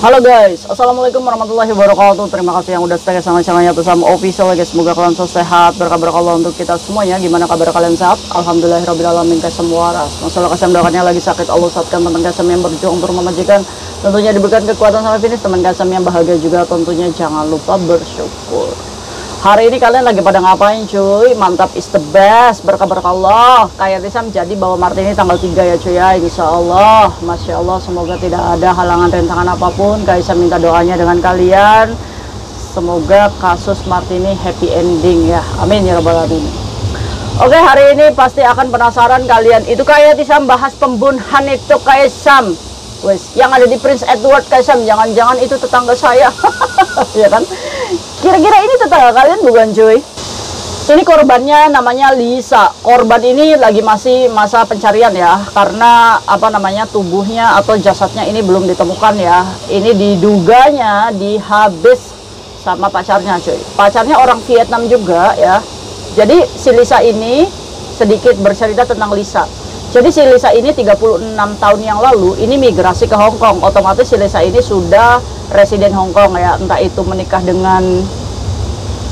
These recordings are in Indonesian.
Halo guys, assalamualaikum warahmatullahi wabarakatuh. Terima kasih yang udah stay sama channelnya Bersama Official guys. Semoga kalian selalu sehat, berkabar Allah untuk kita semuanya. Gimana kabar kalian, sehat? Alhamdulillahirobbilalamin. Kasem waras. Masalah kasem doakannya lagi sakit, Allah saatkan teman kasem yang berjuang untuk memajikan. Tentunya diberikan kekuatan sampai finish. Teman kasem yang bahagia juga tentunya jangan lupa bersyukur. Hari ini kalian lagi pada ngapain cuy? Mantap, is the best, berkabar Allah. Kayak Tisam jadi bawa Martini tanggal 3 ya cuy ya, insya Allah. Masya Allah, semoga tidak ada halangan rintangan apapun. Kayak Tisam minta doanya dengan kalian, semoga kasus Martini happy ending ya, amin ya rabbal alamin. Oke, hari ini pasti akan penasaran kalian. Itu kayak Tisam bahas pembunuhan itu kayak Tisam wes yang ada di Prince Edward. Kayak Tisam, jangan-jangan itu tetangga saya. Ya kan? Kira-kira ini tetangga kalian bukan cuy? Ini korbannya namanya Lisa. Korban ini lagi masih masa pencarian ya, karena apa namanya, tubuhnya atau jasadnya ini belum ditemukan ya. Ini diduganya dihabis sama pacarnya cuy. Pacarnya orang Vietnam juga ya. Jadi si Lisa ini sedikit bercerita tentang Lisa. Jadi si Lisa ini 36 tahun yang lalu ini migrasi ke Hong Kong. Otomatis si Lisa ini sudah residen Hong Kong ya, entah itu menikah dengan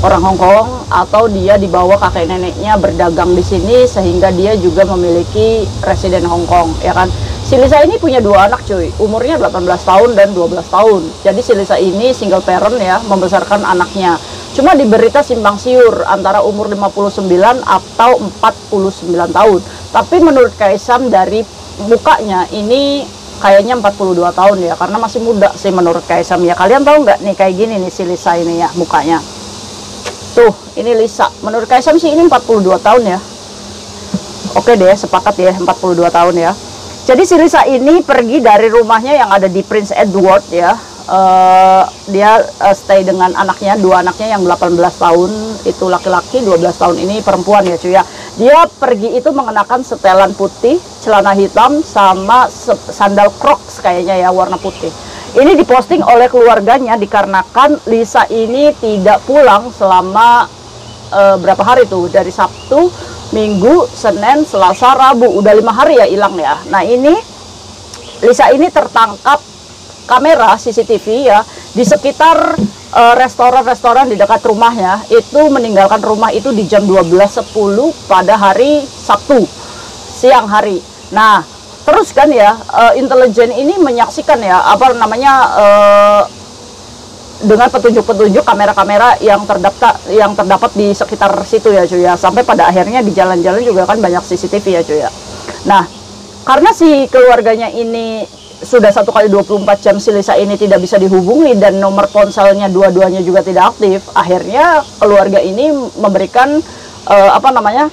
orang Hong Kong atau dia dibawa kakek neneknya berdagang di sini sehingga dia juga memiliki residen Hong Kong ya kan. Si Lisa ini punya dua anak cuy, umurnya 18 tahun dan 12 tahun. Jadi si Lisa ini single parent ya, membesarkan anaknya. Cuma diberita simpang siur antara umur 59 atau 49 tahun. Tapi menurut Kaisam dari mukanya ini kayaknya 42 tahun ya, karena masih muda sih menurut Kaisam ya. Kalian tahu nggak nih, kayak gini nih si Lisa ini ya mukanya. Tuh, ini Lisa. Menurut Kaisam sih ini 42 tahun ya. Oke deh, sepakat ya 42 tahun ya. Jadi si Lisa ini pergi dari rumahnya yang ada di Prince Edward ya. Dia stay dengan anaknya, dua anaknya yang 18 tahun itu laki-laki, 12 tahun ini perempuan ya cuy ya. Dia pergi itu mengenakan setelan putih, celana hitam sama sandal Crocs kayaknya ya, warna putih. Ini diposting oleh keluarganya dikarenakan Lisa ini tidak pulang selama berapa hari tuh, dari Sabtu, Minggu, Senin, Selasa, Rabu, udah 5 hari ya hilang ya. Nah ini Lisa ini tertangkap kamera CCTV ya di sekitar restoran-restoran di dekat rumahnya. Itu meninggalkan rumah itu di jam 12.10 pada hari Sabtu siang hari. Nah terus kan ya, intelijen ini menyaksikan ya apa namanya, dengan petunjuk-petunjuk kamera-kamera yang terdapat di sekitar situ ya cuy ya, sampai pada akhirnya di jalan-jalan juga kan banyak CCTV ya cuy ya. Nah karena si keluarganya ini sudah 1x24 jam si Lisa ini tidak bisa dihubungi dan nomor ponselnya dua-duanya juga tidak aktif, akhirnya keluarga ini memberikan apa namanya,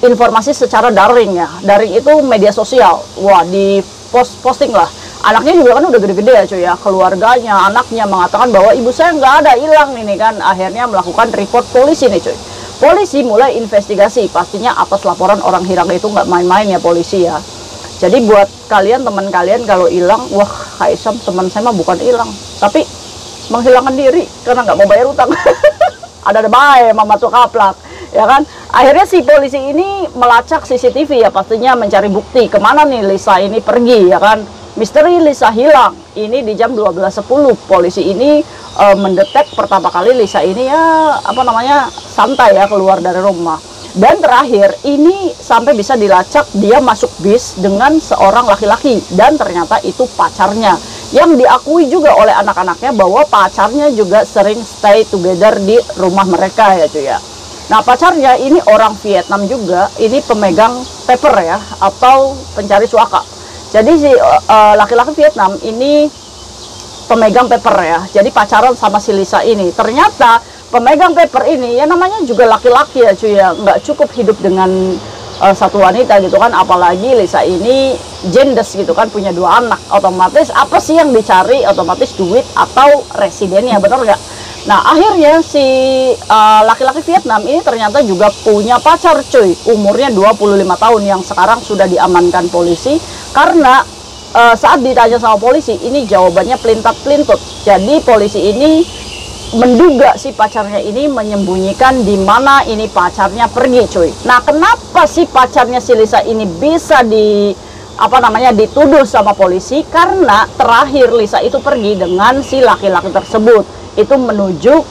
informasi secara daring ya. Daring itu media sosial. Wah, di posting lah. Anaknya juga kan udah gede-gede ya cuy ya. Keluarganya, anaknya mengatakan bahwa ibu saya nggak ada, hilang ini kan. Akhirnya melakukan report polisi nih cuy. Polisi mulai investigasi, pastinya atas laporan orang hilang itu nggak main-main ya polisi ya. Jadi buat kalian, teman kalian kalau hilang, wah Kaisam teman saya mah bukan hilang, tapi menghilangkan diri karena nggak mau bayar utang. Ada bae mama tuh kaplak ya kan. Akhirnya si polisi ini melacak CCTV ya, pastinya mencari bukti kemana nih Lisa ini pergi ya kan. Misteri Lisa hilang ini di jam 12.10 polisi ini mendetek pertama kali Lisa ini ya apa namanya, santai ya keluar dari rumah. Dan terakhir ini sampai bisa dilacak dia masuk bis dengan seorang laki-laki dan ternyata itu pacarnya, yang diakui juga oleh anak-anaknya bahwa pacarnya juga sering stay together di rumah mereka ya cuy ya. Nah pacarnya ini orang Vietnam juga, ini pemegang paper ya atau pencari suaka. Jadi si laki-laki Vietnam ini pemegang paper ya, jadi pacaran sama si Lisa ini. Ternyata pemegang paper ini ya namanya juga laki-laki ya cuy ya, nggak cukup hidup dengan satu wanita gitu kan, apalagi Lisa ini jendes gitu kan, punya dua anak. Otomatis apa sih yang dicari? Otomatis duit atau residennya, bener nggak? Nah akhirnya si laki-laki Vietnam ini ternyata juga punya pacar cuy, umurnya 25 tahun yang sekarang sudah diamankan polisi karena saat ditanya sama polisi ini jawabannya pelintat-pelintut. Jadi polisi ini menduga si pacarnya ini menyembunyikan di mana ini pacarnya pergi cuy. Nah kenapa si pacarnya si Lisa ini bisa di apa namanya dituduh sama polisi karena terakhir Lisa itu pergi dengan si laki-laki tersebut itu menuju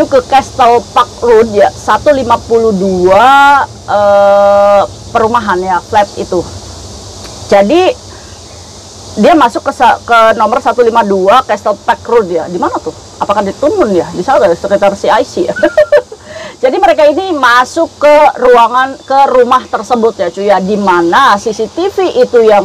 ke Castle Park Road ya, 152 perumahan ya, flat itu. Jadi dia masuk ke nomor 152 Castle Park Road ya. Di mana tuh? Apakah di Tumun ya? Di sana sekitar CIC ya. Jadi mereka ini masuk ke rumah tersebut ya cuy ya, di mana CCTV itu yang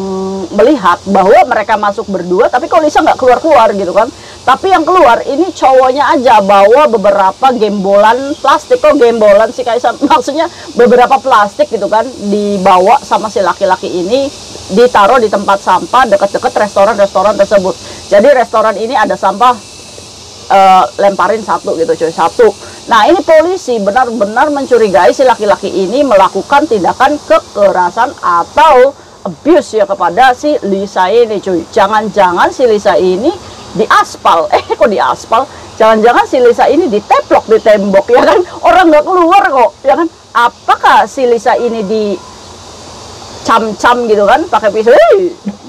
melihat bahwa mereka masuk berdua, tapi kok Lisa nggak keluar gitu kan. Tapi yang keluar ini cowoknya aja bawa beberapa gembolan plastik, kok gembolan sih kayak maksudnya beberapa plastik gitu kan, dibawa sama si laki-laki ini, ditaruh di tempat sampah deket-deket restoran tersebut. Jadi restoran ini ada sampah, lemparin satu gitu cuy, satu. Nah ini polisi benar-benar mencurigai si laki-laki ini melakukan tindakan kekerasan atau abuse ya kepada si Lisa ini cuy. Jangan-jangan si Lisa ini diaspal, kok diaspal? Jangan-jangan si Lisa ini diteplok di tembok ya kan? Orang nggak keluar kok ya kan? Apakah si Lisa ini dicam-cam gitu kan? Pakai pisau,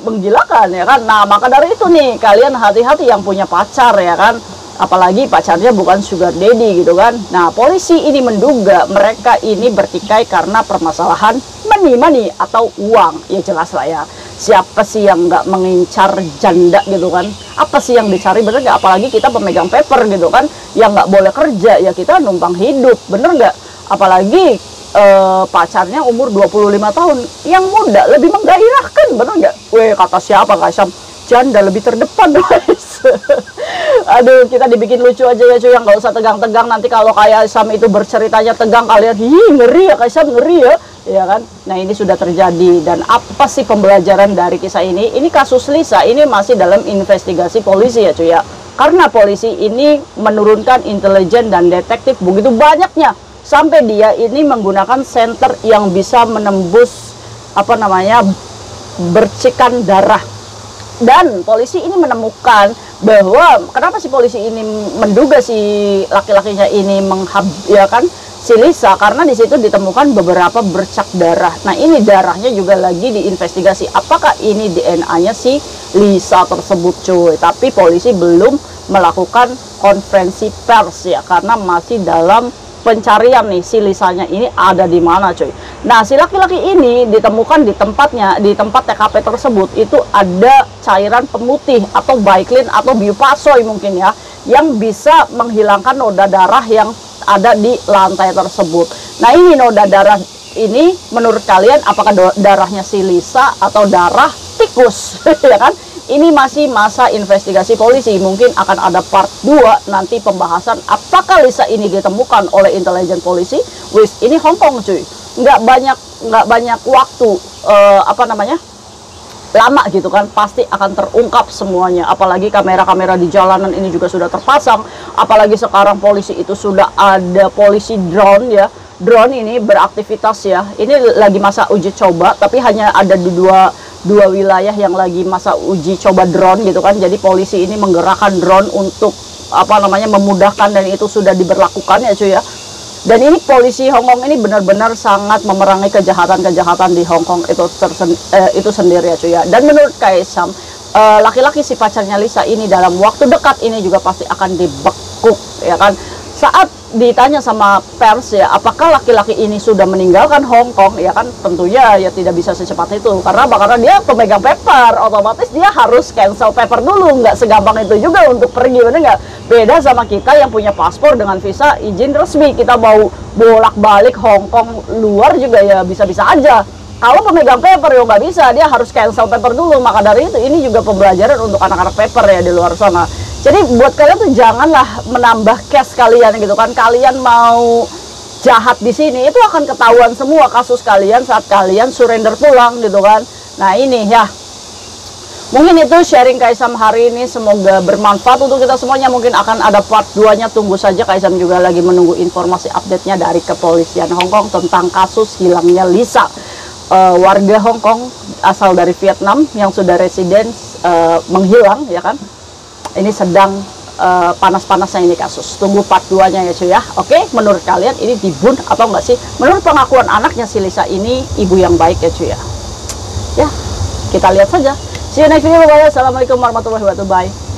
menggilakan ya kan? Nah maka dari itu nih kalian hati-hati yang punya pacar ya kan? Apalagi pacarnya bukan sugar daddy gitu kan. Nah polisi ini menduga mereka ini bertikai karena permasalahan money atau uang. Ya jelas lah ya, siapa sih yang nggak mengincar janda gitu kan. Apa sih yang dicari, bener nggak? Apalagi kita pemegang paper gitu kan, yang nggak boleh kerja ya kita numpang hidup, bener nggak? Apalagi pacarnya umur 25 tahun, yang muda lebih menggairahkan, bener nggak? Weh, kata siapa guys? Janda lebih terdepan guys. Aduh, kita dibikin lucu aja ya cuy, yang nggak usah tegang-tegang. Nanti kalau kayak Sam itu berceritanya tegang, kalian ngeri ya, kayak Sam ngeri ya kan. Nah ini sudah terjadi, dan apa sih pembelajaran dari kisah ini? Ini kasus Lisa ini masih dalam investigasi polisi ya cuy ya, karena polisi ini menurunkan intelijen dan detektif begitu banyaknya sampai dia ini menggunakan senter yang bisa menembus apa namanya bercikan darah. Dan polisi ini menemukan bahwa kenapa si polisi ini menduga si laki-lakinya ini menghabiakan si Lisa, karena di situ ditemukan beberapa bercak darah. Nah ini darahnya juga lagi diinvestigasi apakah ini DNA-nya si Lisa tersebut cuy. Tapi polisi belum melakukan konferensi pers ya, karena masih dalam pencarian nih si Lisanya ini ada di mana cuy. Nah si laki-laki ini ditemukan di tempat TKP tersebut itu ada cairan pemutih atau Baiklin atau Biopasoy mungkin ya, yang bisa menghilangkan noda darah yang ada di lantai tersebut. Nah ini noda darah ini menurut kalian apakah darahnya si Lisa atau darah tikus ya kan? Ini masih masa investigasi polisi, mungkin akan ada part 2 nanti pembahasan apakah Lisa ini ditemukan oleh intelijen polisi. Wis ini Hong Kong cuy, nggak banyak waktu apa namanya lama gitu kan, pasti akan terungkap semuanya. Apalagi kamera-kamera di jalanan ini juga sudah terpasang, apalagi sekarang polisi itu sudah ada polisi drone ya. Drone ini beraktivitas ya, ini lagi masa uji coba, tapi hanya ada di dua wilayah yang lagi masa uji coba drone gitu kan. Jadi polisi ini menggerakkan drone untuk apa namanya memudahkan, dan itu sudah diberlakukan ya cuy ya. Dan ini polisi Hong Kong ini benar-benar sangat memerangi kejahatan-kejahatan di Hong Kong itu sendiri ya cuy ya. Dan menurut Kaisam, laki-laki si pacarnya Lisa ini dalam waktu dekat ini juga pasti akan dibekuk ya kan. Saat ditanya sama pers ya, apakah laki-laki ini sudah meninggalkan Hong Kong ya kan, tentunya ya tidak bisa secepat itu, karena dia pemegang paper, otomatis dia harus cancel paper dulu. Nggak segampang itu juga untuk pergi, bener nggak? Beda sama kita yang punya paspor dengan visa izin resmi, kita mau bolak-balik Hong Kong luar juga ya bisa-bisa aja. Kalau pemegang paper ya nggak bisa, dia harus cancel paper dulu. Maka dari itu ini juga pembelajaran untuk anak-anak paper ya di luar sana. Jadi buat kalian tuh janganlah menambah cash kalian gitu kan. Kalian mau jahat di sini itu akan ketahuan semua kasus kalian saat kalian surrender pulang gitu kan. Nah ini ya, mungkin itu sharing Kaisam hari ini, semoga bermanfaat untuk kita semuanya. Mungkin akan ada part 2-nya, tunggu saja. Kaisam juga lagi menunggu informasi update-nya dari kepolisian Hong Kong tentang kasus hilangnya Lisa, warga Hong Kong asal dari Vietnam yang sudah residen menghilang ya kan. Ini sedang panas-panasnya ini kasus. Tunggu part 2-nya ya cuy ya. Oke, menurut kalian ini dibun atau enggak sih? Menurut pengakuan anaknya si Lisa ini ibu yang baik ya cuy ya. Ya, kita lihat saja. See you next video, bye. Assalamualaikum warahmatullahi wabarakatuh. Bye.